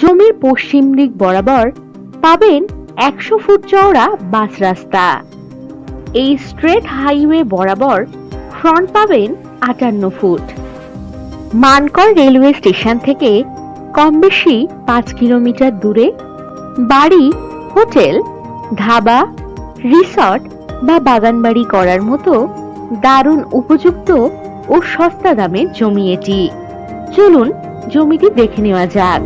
জমির পশ্চিম দিক বরাবর পাবেন 100 ফুট চওড়া বাস রাস্তা। এই স্ট্রেট হাইওয়ে বরাবর ফ্রন্ট পাবেন 58 ফুট। মানকড় রেলওয়ে স্টেশন থেকে কম বেশি 5 কিলোমিটার দূরে বাড়ি, হোটেল, ধাবা, রিসর্ট বা বাগানবাড়ি করার মতো দারুণ উপযুক্ত ও সস্তা দামের জমি এটি। চলুন জমিটি দেখে নেওয়া যাক।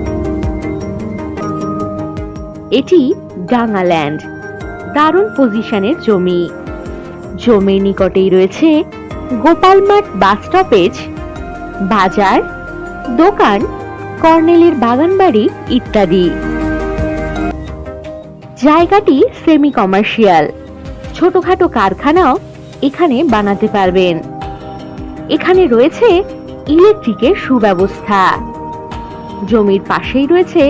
এটি ডাঙ্গা ল্যান্ড, দারুণ পজিশনের জমি। জমির নিকটেই রয়েছে গোপালমাঠ বাস স্টপেজ, বাজার, দোকান, কর্নেলের বাগানবাড়ি ইত্যাদি। জায়গাটি সেমি কমার্শিয়াল, ছোটখাটো কারখানাও এখানে বানাতে পারবেন। এখানে রয়েছে ইলেকট্রিকের সুব্যবস্থা। জমির পাশেই রয়েছে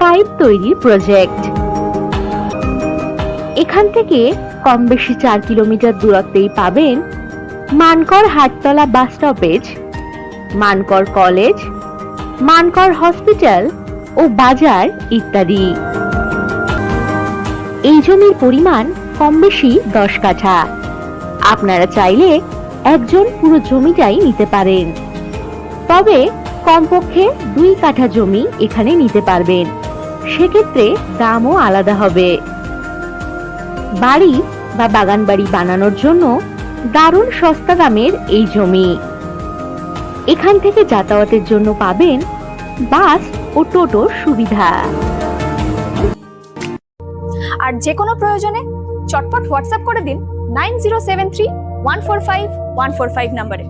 পাইপ তৈরির প্রজেক্ট। এখান থেকে কম বেশি 4 কিলোমিটার দূরত্বেই পাবেন Mankar Hattala bus stoppage, Mankar college, Mankar hospital ও বাজার ইত্যাদি। এই জমির পরিমাণ কম বেশি 10 কাঠা। আপনারা চাইলে একজন পুরো জমিটাই নিতে পারেন, তবে কমপক্ষে 2 কাঠা জমি এখানে নিতে পারবেন। সেক্ষেত্রে দামও আলাদা হবে। বাড়ি বা বাগান বাড়ি বানানোর জন্য দারুণ সস্তা দামের এই জমি। এখান থেকে যাতায়াতের জন্য পাবেন বাস ও টোটোর সুবিধা। আর যে কোনো প্রয়োজনে চটপট হোয়াটসঅ্যাপ করে দিন 9073145145 নম্বরে।